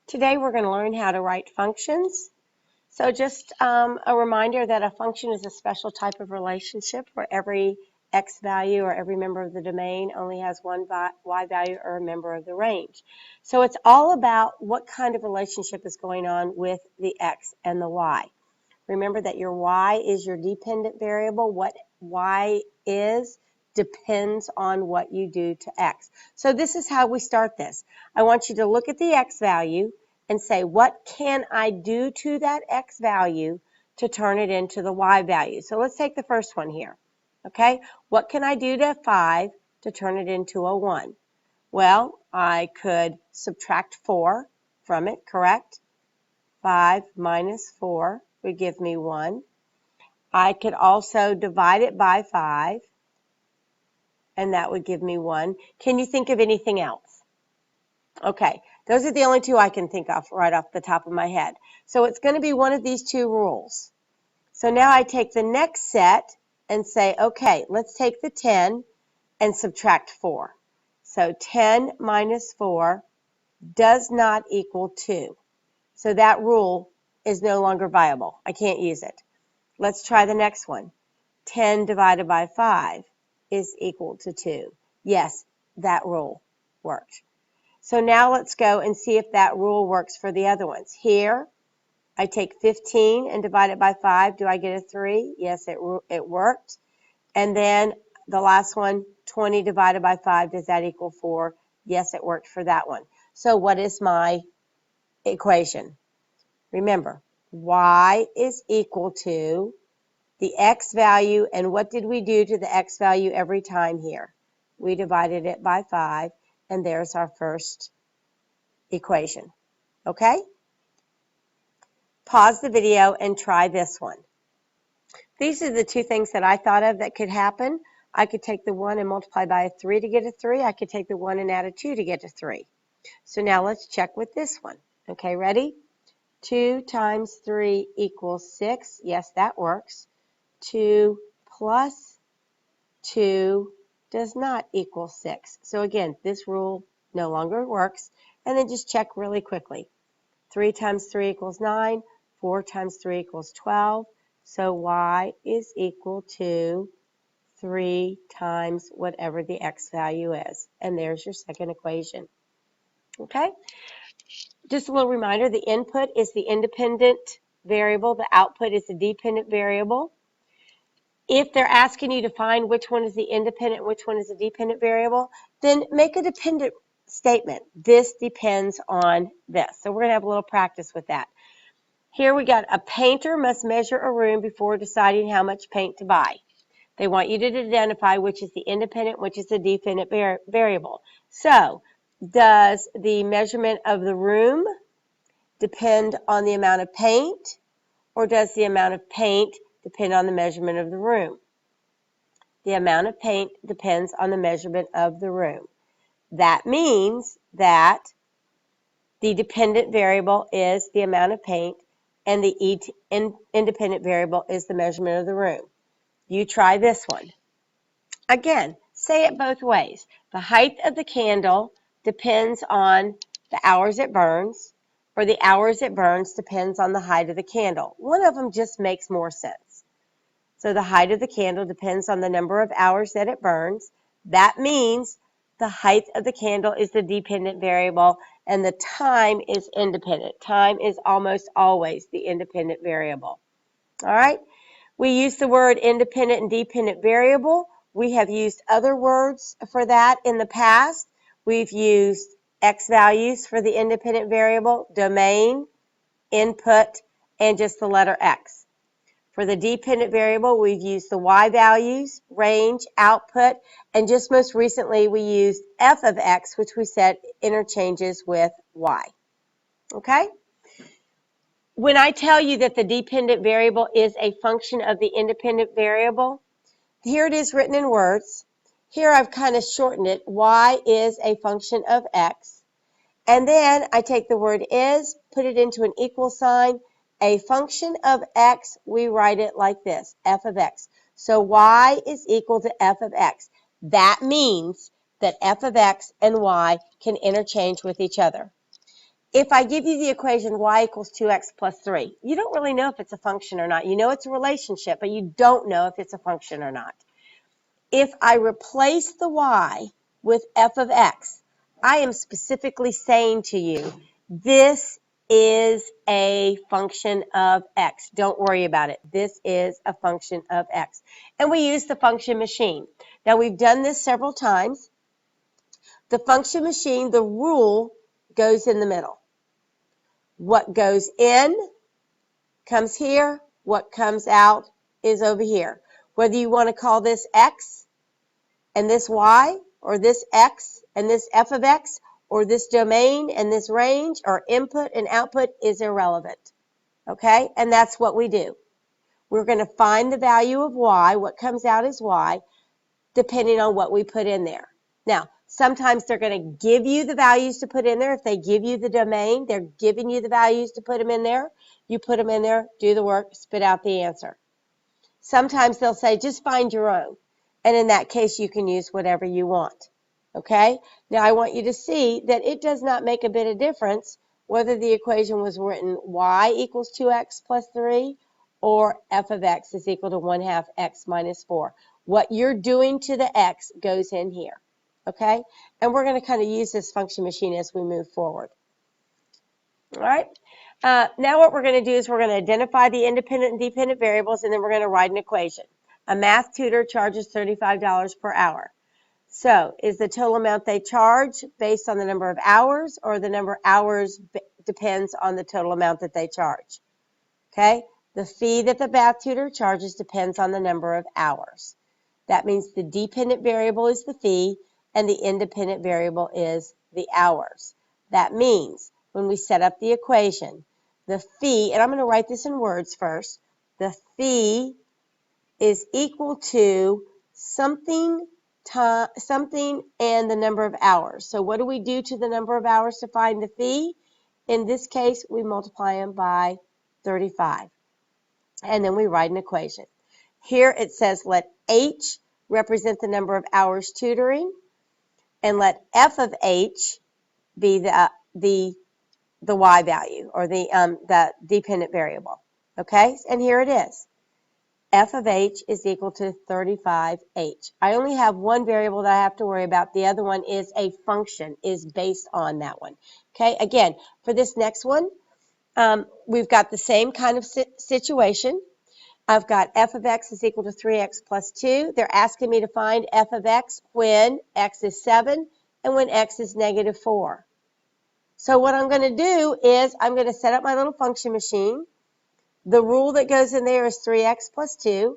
Today we're going to learn how to write functions. So just a reminder that a function is a special type of relationship where every x value or every member of the domain only has one y value or a member of the range. So it's all about what kind of relationship is going on with the x and the y. Remember that your y is your dependent variable. What y is depends on what you do to x. So this is how we start this. I want you to look at the x value and say, what can I do to that x value to turn it into the y value? So let's take the first one here. Okay, what can I do to 5 to turn it into a 1? Well, I could subtract 4 from it, correct? 5 minus 4 would give me 1. I could also divide it by 5, and that would give me 1. Can you think of anything else? Okay, those are the only two I can think of right off the top of my head. So it's going to be one of these two rules. So now I take the next set and say, okay, let's take the 10 and subtract 4. So 10 minus 4 does not equal 2. So that rule is no longer viable. I can't use it. Let's try the next one. 10 divided by 5 is equal to 2. Yes, that rule worked. So now let's go and see if that rule works for the other ones. Here, I take 15 and divide it by 5. Do I get a 3? Yes, it worked. And then the last one, 20 divided by 5, does that equal 4? Yes, it worked for that one. So what is my equation? Remember, y is equal to the x value, and what did we do to the x value every time here? We divided it by 5, and there's our first equation. Okay? Pause the video and try this one. These are the two things that I thought of that could happen. I could take the 1 and multiply by a 3 to get a 3. I could take the 1 and add a 2 to get a 3. So now let's check with this one. Okay, ready? 2 times 3 equals 6. Yes, that works. 2 plus 2 does not equal 6. So again, this rule no longer works. And then just check really quickly. 3 times 3 equals 9. 4 times 3 equals 12. So y is equal to 3 times whatever the x value is. And there's your second equation. Okay? Just a little reminder, the input is the independent variable. The output is the dependent variable. If they're asking you to find which one is the independent, which one is the dependent variable, then make a dependent statement. This depends on this. So we're going to have a little practice with that. Here we got a painter must measure a room before deciding how much paint to buy. They want you to identify which is the independent, which is the dependent variable. So does the measurement of the room depend on the amount of paint, or does the amount of paint depend on the measurement of the room? The amount of paint depends on the measurement of the room. That means that the dependent variable is the amount of paint, and the independent variable is the measurement of the room. You try this one. Again, say it both ways. The height of the candle depends on the hours it burns, or the hours it burns depends on the height of the candle. One of them just makes more sense. So the height of the candle depends on the number of hours that it burns. That means the height of the candle is the dependent variable, and the time is independent. Time is almost always the independent variable. All right? We use the word independent and dependent variable. We have used other words for that in the past. We've used x values for the independent variable, domain, input, and just the letter x. For the dependent variable, we've used the y values, range, output, and just most recently we used f of x, which we said interchanges with y. Okay? When I tell you that the dependent variable is a function of the independent variable, here it is written in words. Here I've kind of shortened it. Y is a function of x. And then I take the word is, put it into an equal sign. A function of x, we write it like this, f of x. So y is equal to f of x. That means that f of x and y can interchange with each other. If I give you the equation y equals 2x plus 3, you don't really know if it's a function or not. You know it's a relationship, but you don't know if it's a function or not. If I replace the y with f of x, I am specifically saying to you, this is a function of x. Don't worry about it. This is a function of x. And we use the function machine. Now, we've done this several times. The function machine, the rule goes in the middle. What goes in comes here. What comes out is over here. Whether you want to call this x and this y, or this x and this f of x, or this domain and this range, or input and output is irrelevant. Okay? And that's what we do. We're going to find the value of y, what comes out is y, depending on what we put in there. Now, sometimes they're going to give you the values to put in there. If they give you the domain, they're giving you the values to put them in there. You put them in there, do the work, spit out the answer. Sometimes they'll say, just find your own. And in that case, you can use whatever you want. Okay? Now, I want you to see that it does not make a bit of difference whether the equation was written y equals 2x plus 3 or f of x is equal to 1/2 x minus 4. What you're doing to the x goes in here. Okay? And we're going to kind of use this function machine as we move forward. All right? Now what we're going to do is we're going to identify the independent and dependent variables, and then we're going to write an equation. A math tutor charges $35 per hour. So is the total amount they charge based on the number of hours, or the number of hours depends on the total amount that they charge? Okay? The fee that the math tutor charges depends on the number of hours. That means the dependent variable is the fee, and the independent variable is the hours. That means when we set up the equation, the fee, and I'm going to write this in words first, the fee is equal to something and the number of hours. So what do we do to the number of hours to find the fee? In this case, we multiply them by 35. And then we write an equation. Here it says let H represent the number of hours tutoring, and let f of H be the y value, or the dependent variable. Okay, and here it is. F of H is equal to 35H. I only have one variable that I have to worry about. The other one is a function, is based on that one. Okay, again, for this next one, we've got the same kind of situation. I've got f of x is equal to 3x plus 2. They're asking me to find f of x when x is 7 and when x is negative 4. So what I'm going to do is I'm going to set up my little function machine. The rule that goes in there is 3x plus 2.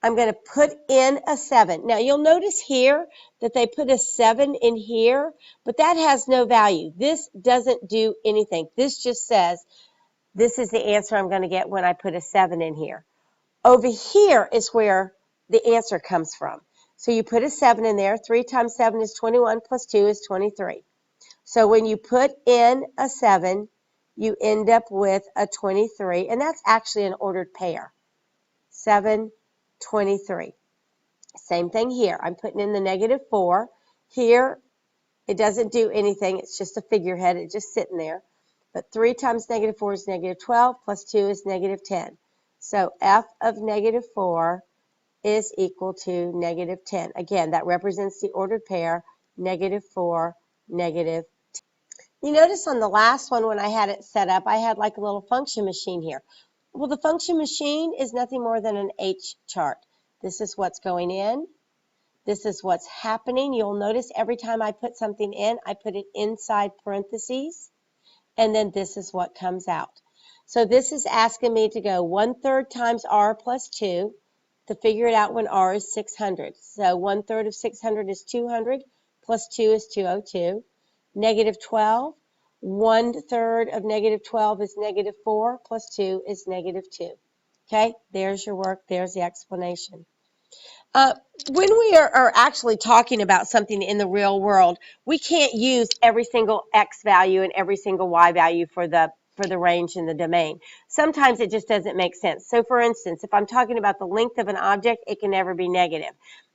I'm going to put in a 7. Now, you'll notice here that they put a 7 in here, but that has no value. This doesn't do anything. This just says this is the answer I'm going to get when I put a 7 in here. Over here is where the answer comes from. So you put a 7 in there. 3 times 7 is 21 plus 2 is 23. So when you put in a 7, you end up with a 23, and that's actually an ordered pair. 7, 23. Same thing here. I'm putting in the negative 4. Here, it doesn't do anything. It's just a figurehead. It's just sitting there. But 3 times negative 4 is negative 12, plus 2 is negative 10. So f of negative 4 is equal to negative 10. Again, that represents the ordered pair, negative 4, negative 10. You notice on the last one when I had it set up, I had like a little function machine here. Well, the function machine is nothing more than an H chart. This is what's going in. This is what's happening. You'll notice every time I put something in, I put it inside parentheses. And then this is what comes out. So this is asking me to go 1/3 times r plus 2 to figure it out when r is 600. So 1/3 of 600 is 200, plus 2 is 202. Negative 12, 1/3 of negative 12 is negative 4, plus 2 is negative 2. Okay, there's your work. There's the explanation. When we are actually talking about something in the real world, we can't use every single x value and every single y value for the range in the domain. Sometimes it just doesn't make sense. So for instance, if I'm talking about the length of an object, it can never be negative.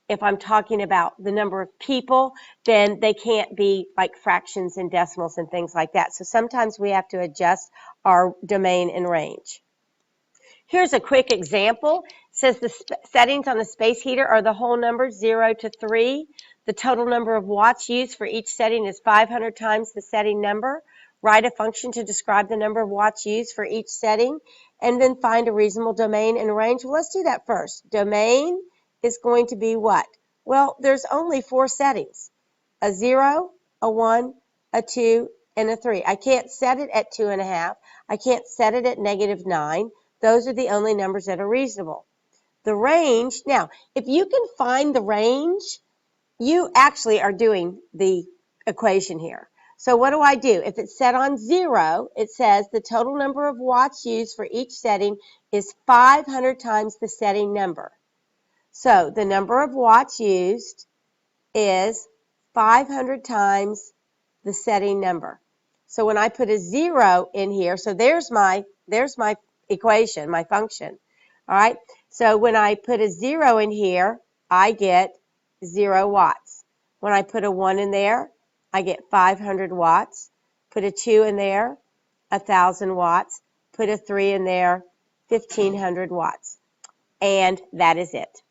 If I'm talking about the number of people, then they can't be like fractions and decimals and things like that. So sometimes we have to adjust our domain and range. Here's a quick example. It says the settings on the space heater are the whole numbers 0 to 3. The total number of watts used for each setting is 500 times the setting number. Write a function to describe the number of watts used for each setting, and then find a reasonable domain and range. Well, let's do that first. Domain is going to be what? Well, there's only 4 settings. A 0, a 1, a 2, and a 3. I can't set it at 2.5. I can't set it at -9. Those are the only numbers that are reasonable. The range, now, if you can find the range, you actually are doing the equation here. So what do? If it's set on 0, it says the total number of watts used for each setting is 500 times the setting number. So the number of watts used is 500 times the setting number. So when I put a 0 in here, so there's my equation, my function. All right, so when I put a 0 in here, I get 0 watts. When I put a 1 in there, I get 500 watts. Put a 2 in there, 1,000 watts. Put a 3 in there, 1,500 watts. And that is it.